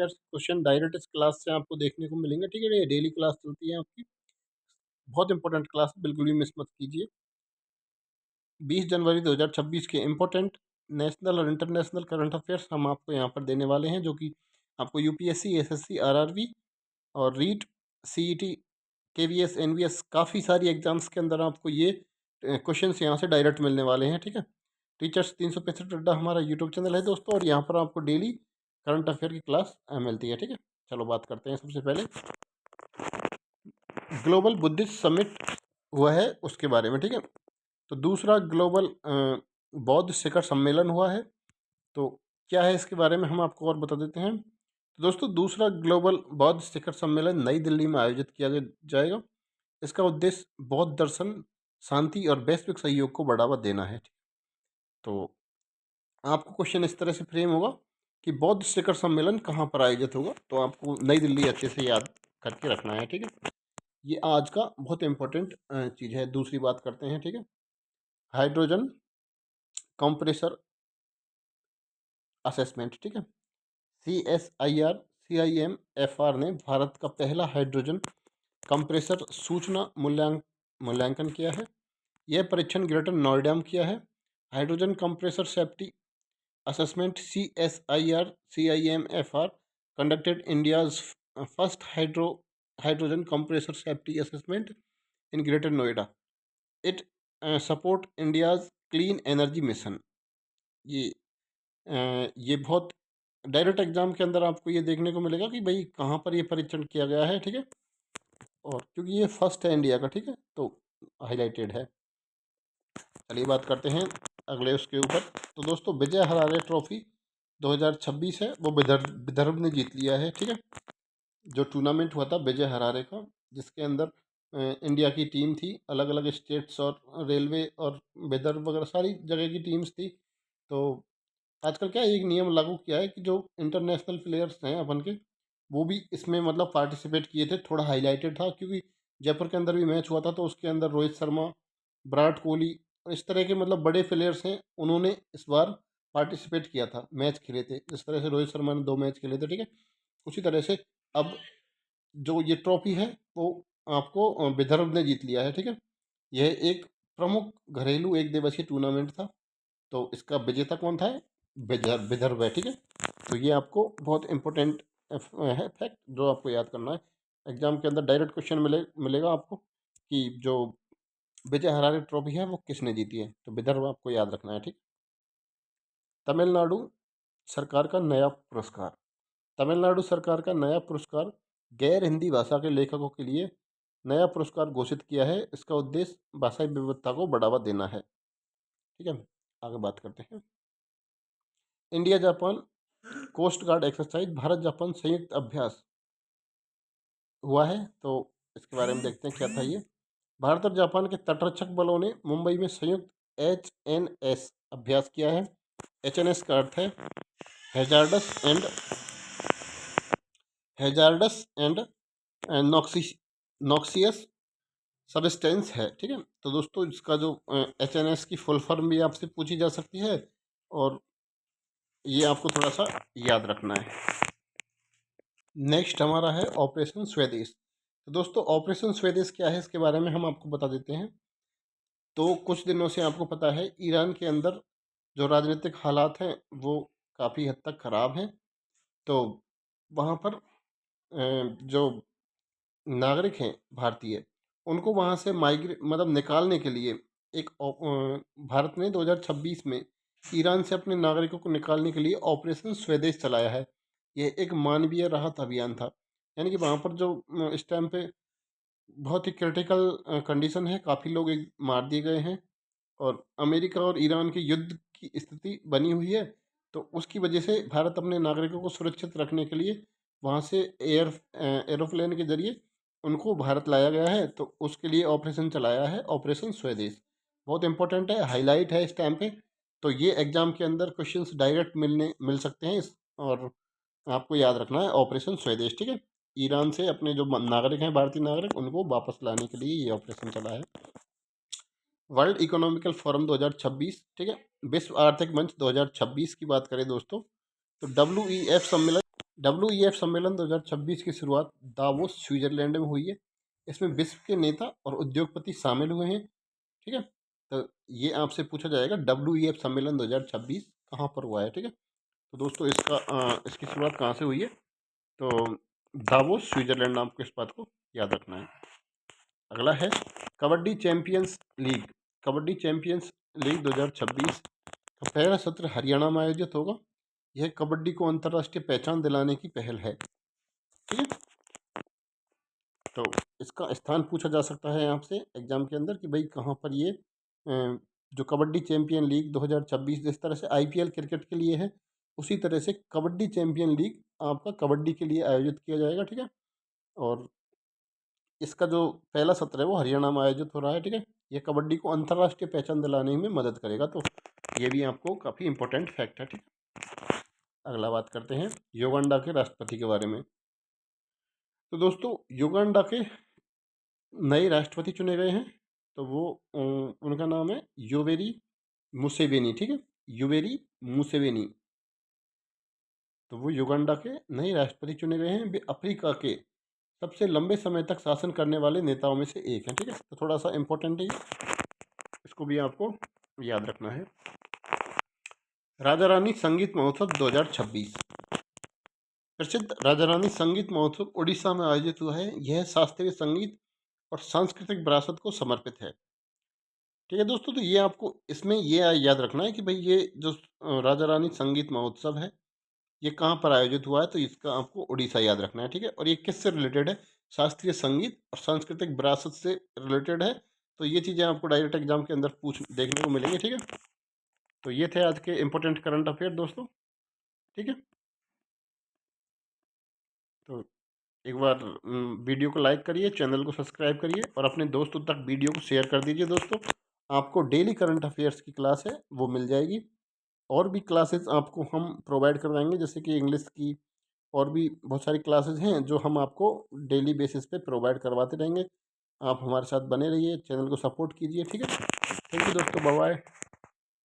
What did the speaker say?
Affairs question direct इस class से आपको देखने को मिलेंगे। ठीक है, ये डेली क्लास चलती है आपकी, बहुत इंपॉर्टेंट क्लास, बिल्कुल भी मिस मत कीजिए। 20 जनवरी 2026 के इम्पोर्टेंट नेशनल और इंटरनेशनल करंट अफेयर्स हम आपको यहाँ पर देने वाले हैं, जो कि आपको यूपीएससी, एसएससी, आरआरबी और रीट, सीईटी, केवीएस, एनवीएस, काफ़ी सारी एग्जाम्स के अंदर आपको ये क्वेश्चंस यहाँ से डायरेक्ट मिलने वाले हैं। ठीक है, टीचर्स 365 अड्डा हमारा यूट्यूब चैनल है दोस्तों, और यहाँ पर आपको डेली करंट अफेयर की क्लास मिलती है। ठीक है, चलो बात करते हैं। सबसे पहले ग्लोबल बुद्धिस्ट समिट हुआ है उसके बारे में। ठीक है, तो दूसरा ग्लोबल बौद्ध शिखर सम्मेलन हुआ है, तो क्या है इसके बारे में हम आपको और बता देते हैं। तो दोस्तों, दूसरा ग्लोबल बौद्ध शिखर सम्मेलन नई दिल्ली में आयोजित किया जाएगा। इसका उद्देश्य बौद्ध दर्शन, शांति और वैश्विक सहयोग को बढ़ावा देना है। तो आपको क्वेश्चन इस तरह से फ्रेम होगा कि बौद्ध शिखर सम्मेलन कहाँ पर आयोजित होगा, तो आपको नई दिल्ली अच्छे से याद करके रखना है। ठीक है, ये आज का बहुत इंपॉर्टेंट चीज़ है। दूसरी बात करते हैं। ठीक है, हाइड्रोजन कंप्रेसर असेसमेंट। ठीक है, CSIR-CIMFR ने भारत का पहला हाइड्रोजन कंप्रेसर सूचना मूल्यांकन किया है। यह परीक्षण ग्रेटर नोएडा में किया है। Hydrogen compressor safety assessment CSIR-CIMFR conducted India's first hydrogen compressor safety assessment in Greater Noida. It support India's clean energy mission. ये बहुत डायरेक्ट एग्जाम के अंदर आपको ये देखने को मिलेगा कि भाई कहाँ पर ये परीक्षण किया गया है। ठीक है, और क्योंकि ये फर्स्ट है इंडिया का, ठीक है, तो हाईलाइटेड है। चलिए बात करते हैं अगले उसके ऊपर। तो दोस्तों, विजय हरारे ट्रॉफी 2026 है, वो विदर्भ ने जीत लिया है। ठीक है, जो टूर्नामेंट हुआ था विजय हरारे का, जिसके अंदर इंडिया की टीम थी, अलग अलग स्टेट्स और रेलवे और विदर्भ वगैरह सारी जगह की टीम्स थी। तो आजकल क्या है, एक नियम लागू किया है कि जो इंटरनेशनल प्लेयर्स हैं अपन के, वो भी इसमें मतलब पार्टिसिपेट किए थे। थोड़ा हाईलाइटेड था क्योंकि जयपुर के अंदर भी मैच हुआ था, तो उसके अंदर रोहित शर्मा, विराट कोहली और इस तरह के मतलब बड़े प्लेयर्स हैं, उन्होंने इस बार पार्टिसिपेट किया था, मैच खेले थे। जिस तरह से रोहित शर्मा ने 2 मैच खेले थे। ठीक है, उसी तरह से अब जो ये ट्रॉफी है वो आपको विदर्भ ने जीत लिया है। ठीक है, यह एक प्रमुख घरेलू एक दिवसीय टूर्नामेंट था, तो इसका विजेता कौन था? विदर्भ है। ठीक है, तो ये आपको बहुत इंपॉर्टेंट है फैक्ट, जो आपको याद करना है। एग्जाम के अंदर डायरेक्ट क्वेश्चन मिलेगा आपको कि जो विजय हरारे ट्रॉफी है वो किसने जीती है, तो विदर्भ आपको याद रखना है। ठीक, तमिलनाडु सरकार का नया पुरस्कार। तमिलनाडु सरकार का नया पुरस्कार गैर हिंदी भाषा के लेखकों के लिए नया पुरस्कार घोषित किया है। इसका उद्देश्य भाषाई विविधता को बढ़ावा देना है। ठीक है, आगे बात करते हैं। India Japan coast guard exercise, Bharat Japan संयुक्त अभ्यास हुआ है, तो इसके बारे में देखते हैं क्या था ये। भारत और जापान के तटरक्षक बलों ने मुंबई में संयुक्त HNS अभ्यास किया है। HNS का अर्थ है हैजार्डस एंड नॉक्सियस सब्सटेंस है। ठीक है, तो दोस्तों, इसका जो HNS की फुल फॉर्म भी आपसे पूछी जा सकती है, और ये आपको थोड़ा सा याद रखना है। नेक्स्ट हमारा है ऑपरेशन स्वदेश। तो दोस्तों, ऑपरेशन स्वदेश क्या है, इसके बारे में हम आपको बता देते हैं। तो कुछ दिनों से आपको पता है ईरान के अंदर जो राजनीतिक हालात हैं वो काफ़ी हद तक ख़राब हैं। तो वहाँ पर जो नागरिक हैं भारतीय, उनको वहाँ से माइग्रेट मतलब निकालने के लिए एक भारत ने 2026 में ईरान से अपने नागरिकों को निकालने के लिए ऑपरेशन स्वदेश चलाया है। ये एक मानवीय राहत अभियान था, यानी कि वहाँ पर जो इस टाइम पे बहुत ही क्रिटिकल कंडीशन है, काफ़ी लोग एक मार दिए गए हैं, और अमेरिका और ईरान के युद्ध की स्थिति बनी हुई है। तो उसकी वजह से भारत अपने नागरिकों को सुरक्षित रखने के लिए वहाँ से एरोप्लेन के जरिए उनको भारत लाया गया है। तो उसके लिए ऑपरेशन चलाया है, ऑपरेशन स्वदेश। बहुत इंपॉर्टेंट है, हाईलाइट है इस टाइम पे। तो ये एग्जाम के अंदर क्वेश्चंस डायरेक्ट मिल सकते हैं और आपको याद रखना है ऑपरेशन स्वदेश। ठीक है, ईरान से अपने जो नागरिक हैं, भारतीय नागरिक, उनको वापस लाने के लिए ये ऑपरेशन चला है। वर्ल्ड इकोनॉमिकल फोरम 2026, ठीक है, विश्व आर्थिक मंच 2026 की बात करें दोस्तों, तो WEF सम्मेलन WEF सम्मेलन 2026 की शुरुआत दावोस स्विट्जरलैंड में हुई है। इसमें विश्व के नेता और उद्योगपति शामिल हुए हैं। ठीक है, तो ये आपसे पूछा जाएगा WEF सम्मेलन 2026 कहाँ पर हुआ है। ठीक है, तो दोस्तों इसकी शुरुआत कहाँ से हुई है, तो दावोस स्विट्जरलैंड, आपको इस बात को याद रखना है। अगला है kabaddi champions league. Kabaddi champions league 2026 का पहला सत्र हरियाणा में आयोजित होगा। यह कबड्डी को अंतर्राष्ट्रीय पहचान दिलाने की पहल है। ठीक है, तो इसका स्थान पूछा जा सकता है आपसे एग्जाम के अंदर कि भाई कहाँ पर ये जो कबड्डी चैंपियन लीग 2026 जिस तरह से IPL क्रिकेट के लिए है, उसी तरह से कबड्डी चैंपियन लीग आपका कबड्डी के लिए आयोजित किया जाएगा। ठीक है, और इसका जो पहला सत्र है वो हरियाणा में आयोजित हो रहा है। ठीक है, ये कबड्डी को अंतर्राष्ट्रीय पहचान दिलाने में मदद करेगा, तो ये भी आपको काफ़ी इंपॉर्टेंट फैक्ट है। ठीक है, अगला बात करते हैं युगांडा के राष्ट्रपति के बारे में। तो दोस्तों युगांडा के नए राष्ट्रपति चुने गए हैं, तो वो उनका नाम है योवेरी मुसेवेनी। ठीक है, योवेरी मुसेवेनी, तो वो युगांडा के नए राष्ट्रपति चुने गए हैं। वे अफ्रीका के सबसे लंबे समय तक शासन करने वाले नेताओं में से एक हैं। ठीक है, तो थोड़ा सा इम्पोर्टेंट है, इसको भी आपको याद रखना है। राजा रानी संगीत महोत्सव 2026। प्रसिद्ध राजा रानी संगीत महोत्सव उड़ीसा में आयोजित हुआ है। यह शास्त्रीय संगीत और सांस्कृतिक विरासत को समर्पित है। ठीक है दोस्तों, तो ये आपको इसमें ये याद रखना है कि भाई ये जो राजा रानी संगीत महोत्सव है, ये कहाँ पर आयोजित हुआ है, तो इसका आपको उड़ीसा याद रखना है। ठीक है, और ये किससे रिलेटेड है, शास्त्रीय संगीत और सांस्कृतिक विरासत से रिलेटेड है। तो ये चीज़ें आपको डायरेक्ट एग्जाम के अंदर देखने को मिलेंगी। ठीक है, तो ये थे आज के इम्पोर्टेंट करंट अफेयर दोस्तों। ठीक है, तो एक बार वीडियो को लाइक करिए, चैनल को सब्सक्राइब करिए और अपने दोस्तों तक वीडियो को शेयर कर दीजिए। दोस्तों, आपको डेली करंट अफेयर्स की क्लास है वो मिल जाएगी। और भी क्लासेस आपको हम प्रोवाइड करवाएंगे, जैसे कि इंग्लिश की, और भी बहुत सारी क्लासेस हैं जो हम आपको डेली बेसिस पे प्रोवाइड करवाते रहेंगे। आप हमारे साथ बने रहिए, चैनल को सपोर्ट कीजिए। ठीक है, थैंक यू दोस्तों, बाय बाय।